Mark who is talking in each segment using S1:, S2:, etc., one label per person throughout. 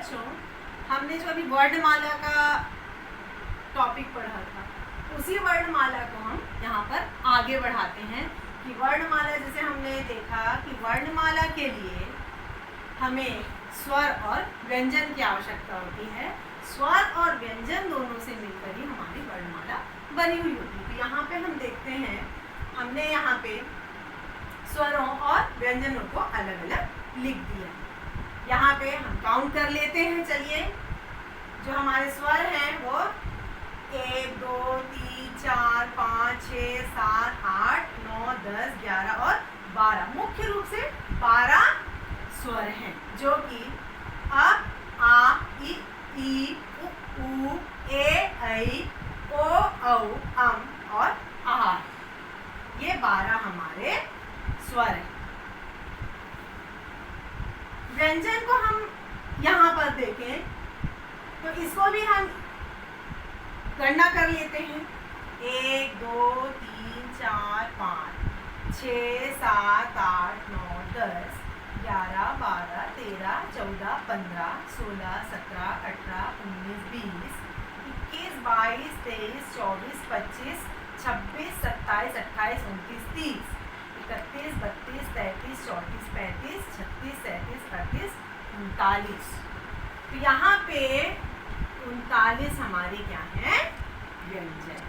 S1: बच्चों, हमने जो अभी वर्णमाला का टॉपिक पढ़ा था उसी वर्णमाला को हम यहाँ पर आगे बढ़ाते हैं कि वर्णमाला जैसे हमने देखा कि वर्णमाला के लिए हमें स्वर और व्यंजन की आवश्यकता होती है। स्वर और व्यंजन दोनों से मिलकर ही हमारी वर्णमाला बनी हुई होती है। तो यहाँ पे हम देखते हैं, हमने यहाँ पे स्वरों और व्यंजनों को अलग अलग लिख दिया। यहाँ पे हम काउंट कर लेते हैं। चलिए, जो हमारे स्वर हैं वो 1 2 3 4 5 6 7 8 9 10 11 और 12, मुख्य रूप से 12 स्वर हैं, जो कि अ आ इ ई उ ए ऐ ओ औ अम और आ, ये 12 हमारे स्वर हैं। व्यंजन को हम यहाँ पर देखें तो इसको भी हम गणना कर लेते हैं। 1 2 3 4 5 6 7 8 9 10 11 12 13 14 15 16 17 18 19 20 21 22 23 24 25 26 27 28 29 30 31 32 33 34 35 36 37 38 39। तो यहाँ पे 39 हमारे क्या हैं? व्यंजन।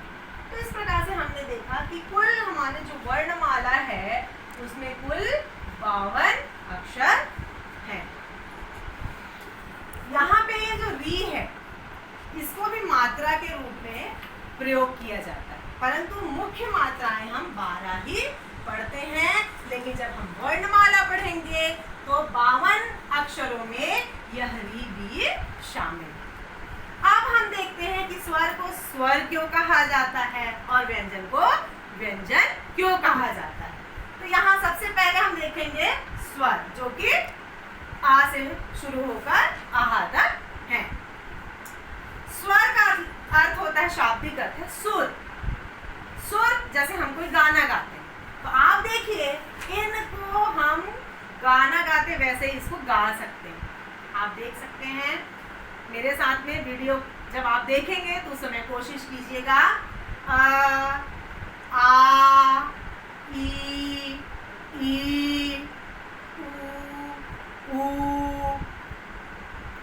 S1: तो इस प्रकार से हमने देखा कि कुल हमारे जो वर्णमाला है उसमें कुल 52 अक्षर हैं। यहाँ पे ये जो री है इसको भी मात्रा के रूप में प्रयोग किया जाता है, परंतु मुख्य मात्राएं हम 12 ही पढ़ते हैं। लेकिन जब हम वर्णमाला पढ़ेंगे तो 52 अक्षरों में यह री भी शामिल है। अब हम देखते हैं कि स्वर को स्वर क्यों कहा जाता है और व्यंजन को व्यंजन क्यों कहा जाता है। तो यहाँ सबसे पहले हम देखेंगे स्वर, जो कि आ से शुरू होकर आहा तक है। स्वर का अर्थ होता है, शाब्दिक अर्थ है सुर। सुर जैसे हम कोई गाना गाते हैं तो आप देखिए इनको हम गाना गाते वैसे ही इसको गा सकते हैं। आप देख सकते हैं मेरे साथ में वीडियो जब आप देखेंगे तो उस समय कोशिश कीजिएगा आ ई उ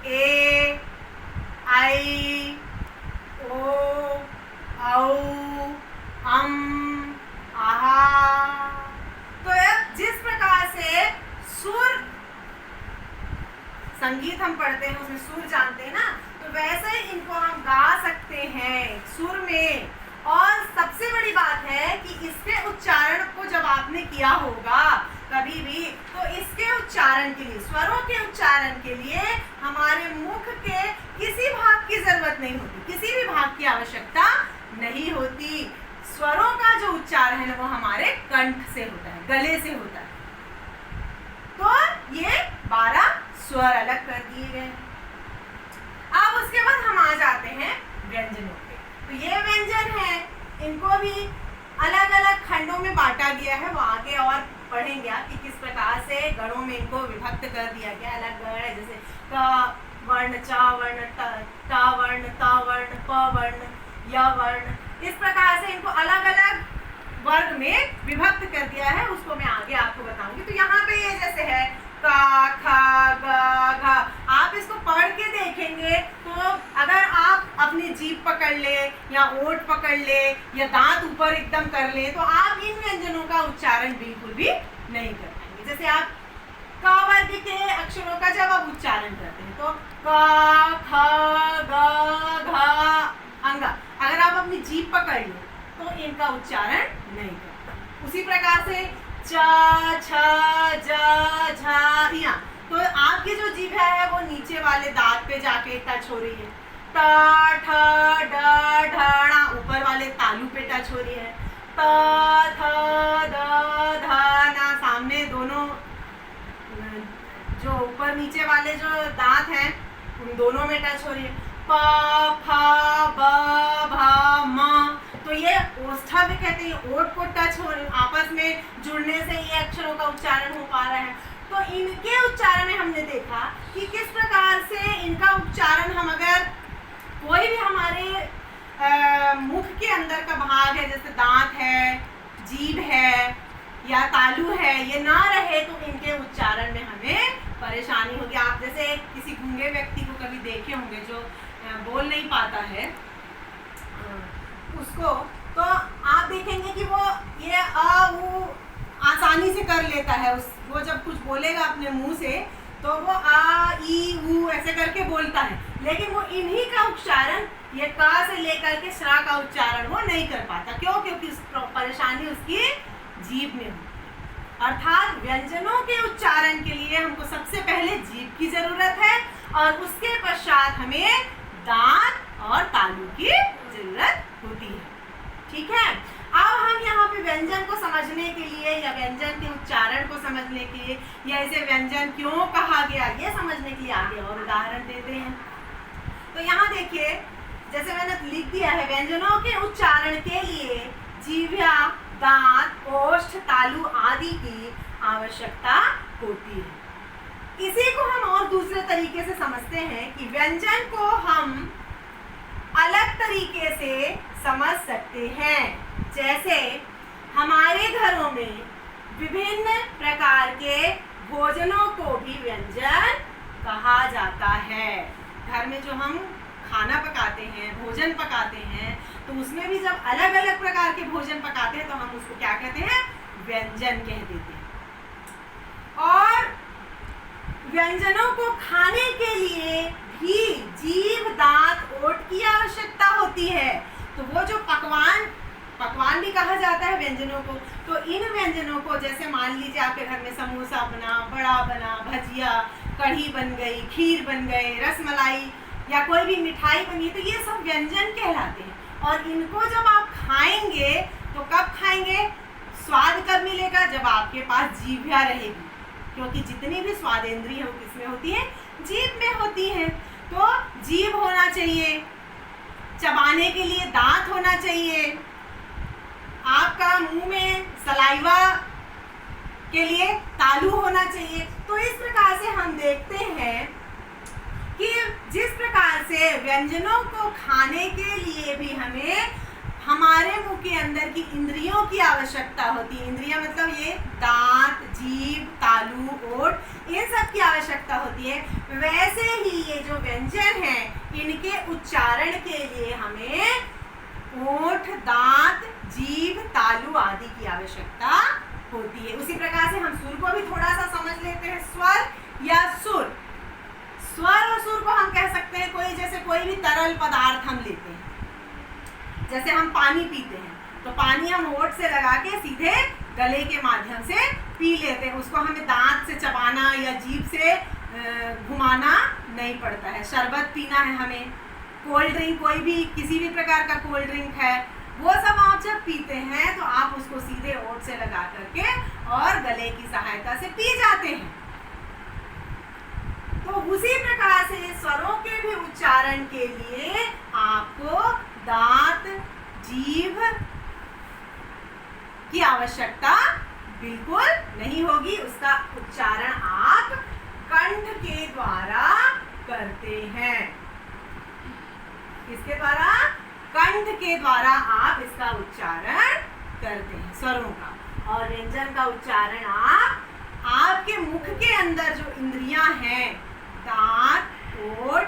S1: ए ऐ ओ औ अम आहा। तो जिस प्रकार से सुर संगीत हम पढ़ते हैं उसमें सुर जानते हैं ना, तो वैसे ही इनको हम गा सकते हैं सुर में। और सबसे बड़ी बात है कि इसके उच्चारण को जब आपने किया होगा कभी भी, तो इसके उच्चारण के लिए, स्वरों के उच्चारण के लिए हमारे मुख के किसी भाग की जरूरत नहीं होती, किसी भी भाग की आवश्यकता नहीं होती। स्वरों का जो उच्चारण है वो हमारे कंठ से होता है, गले से होता है। तो ये 12 स्वर अलग कर दिए गए। अब उसके बाद हम आ जाते हैं व्यंजनों पे। तो ये व्यंजन है, इनको भी अलग अलग खंडों में बांटा गया है। वो आगे और पढ़ेंगे कि किस प्रकार से गणों में इनको विभक्त कर दिया गया। अलग गण है, जैसे क वर्ण, च वर्ण, ट वर्ण, त वर्ण, प वर्ण, य वर्ण। इस प्रकार से इनको अलग अलग वर्ग में विभक्त कर दिया है, उसको मैं आगे आपको बताऊंगी। तो यहाँ पे ये जैसे है का, खा, ग, घ, आप इसको पढ़ के देखेंगे तो अगर आप अपनी जीभ पकड़ ले या ओठ पकड़ ले या दांत ऊपर एकदम कर ले तो आप इन व्यंजनों का उच्चारण बिल्कुल भी नहीं कर पाएंगे। जैसे आप क वर्ग के अक्षरों का जब आप उच्चारण करते हैं तो क, ख, ग, घ, अंग, अगर आप अपनी जीभ पकड़ ले तो इनका उच्चारण नहीं करते। उसी प्रकार से च, छ, ज, झ, ञ, तो आपकी जो जीभ है वो नीचे वाले दांत पे जाके टच हो रही है। ट, ठ, ड, ढ, ण, ऊपर वाले तालू पे टच हो रही है। त, थ, द, ध, न, सामने दोनों जो ऊपर नीचे वाले जो दांत हैं उन दोनों में टच हो रही है। प, फ, ब, भ, म, तो ये ओष्ठा भी कहते हैं, ओठ को टच हो आपस में जुड़ने से ये अक्षरों का उच्चारण हो पा रहा है। तो इनके उच्चारण में हमने देखा कि किस प्रकार से इनका अंदर का भाग है, जैसे दांत है, जीभ है या तालु है, ये ना रहे तो इनके उच्चारण में हमें परेशानी होगी। आप जैसे किसी गूंगे व्यक्ति को कभी देखे होंगे जो बोल नहीं पाता है उसको, तो आप देखेंगे कि वो ये वो आसानी से कर लेता है। वो जब कुछ बोलेगा अपने मुंह से तो वो आ ई ऊ ऐसे करके बोलता है, लेकिन वो इन्हीं का उच्चारण, ये का से लेकर के श्रा का उच्चारण वो नहीं कर पाता। क्यों? क्योंकि परेशानी उसकी जीभ में हो। अर्थात व्यंजनों के उच्चारण के लिए हमको सबसे पहले जीभ की जरूरत है और उसके पश्चात हमें दांत और तालु की जरूरत होती है। ठीक है, अब हम यहाँ पे व्यंजन को समझने के लिए या व्यंजन के उच्चारण को समझने के लिए या इसे व्यंजन क्यों कहा गया ये समझने के लिए आगे और उदाहरण देते हैं। तो यहाँ देखिए, जैसे मैंने लिख दिया है, व्यंजनों के उच्चारण के लिए जीभा, दांत, ओष्ठ, तालु आदि की आवश्यकता होती है। इसी को हम और दूसरे तरीके से समझते हैं कि व्यंजन को हम अलग तरीके से समझ सकते हैं। जैसे हमारे घरों में विभिन्न प्रकार के भोजनों को भी व्यंजन कहा जाता है। घर में जो हम खाना पकाते हैं, भोजन पकाते हैं, तो उसमें भी जब अलग अलग प्रकार के भोजन पकाते हैं तो हम उसको क्या कहते हैं? व्यंजन कह देते हैं। और व्यंजनों को खाने के लिए भी जीभ, दांत, ओठ की आवश्यकता होती है। तो वो जो पकवान भी कहा जाता है व्यंजनों को। तो इन व्यंजनों को, जैसे मान लीजिए आपके घर में समोसा बना, बड़ा बना, भजिया, कढ़ी बन गई, खीर बन गए, रसमलाई या कोई भी मिठाई बनी, तो ये सब व्यंजन कहलाते हैं। और इनको जब आप खाएंगे तो कब खाएंगे? स्वाद कब मिलेगा? जब आपके पास जीभा रहेगी, क्योंकि जितनी भी स्वादेंद्रिय हो किसमें होती है? जीभ में होती है। तो जीभ होना चाहिए, चबाने के लिए दांत होना चाहिए, आपका मुंह में सलाइवा के लिए तालु होना चाहिए। तो इस प्रकार से हम देखते हैं कि जिस प्रकार से व्यंजनों को खाने के लिए भी हमें हमारे मुंह के अंदर की इंद्रियों की आवश्यकता होती है। इंद्रियां मतलब ये दांत, जीभ, तालु, ओठ, इन सब की आवश्यकता होती है। वैसे ही ये जो व्यंजन हैं, इनके उच्चारण के लिए हमें ओठ, दांत, जीभ, तालु आदि की आवश्यकता होती है। उसी प्रकार से हम सुर को भी थोड़ा सा समझ लेते हैं। स्वर या सुर, स्वर और सुर को हम कह सकते हैं कोई भी तरल पदार्थ हम लेते हैं, जैसे हम पानी पीते हैं तो पानी हम होठ से लगा के सीधे गले के माध्यम से पी लेते हैं। उसको हमें दांत से चबाना या जीभ से घुमाना नहीं पड़ता है। शरबत पीना है हमें, कोल्ड ड्रिंक, कोई भी किसी भी प्रकार का कोल्ड ड्रिंक है, वो सब आप जब पीते हैं तो आप उसको सीधे होठ से लगा करके और गले की सहायता से पी जाते हैं। तो उसी प्रकार से स्वरों के भी उच्चारण के लिए आपको दांत, जीभ की आवश्यकता बिल्कुल नहीं होगी। उसका उच्चारण आप कंठ के द्वारा करते हैं। किसके द्वारा? कंठ के द्वारा आप इसका उच्चारण करते हैं स्वरों का। और व्यंजन का उच्चारण आपके मुख के अंदर जो इंद्रियां हैं, दांत, ओठ,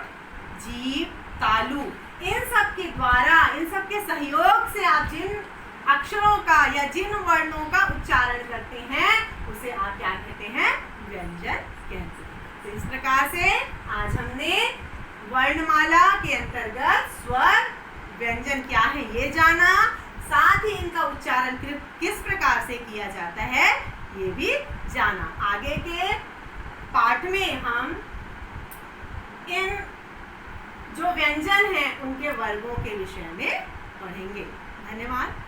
S1: जीभ, तालु, इन सब के द्वारा, इन सब के सहयोग से आप जिन अक्षरों का या जिन वर्णों का उच्चारण करते हैं उसे आप क्या कहते हैं? व्यंजन कहते हैं। तो इस प्रकार से आज हमने वर्णमाला के अंतर्गत स्वर, व्यंजन क्या है ये जाना, साथ ही इनका उच्चारण किस प्रकार से किया जाता है ये भी जाना। आगे के पाठ में हम इन जो व्यंजन हैं उनके वर्गों के विषय में पढ़ेंगे। धन्यवाद।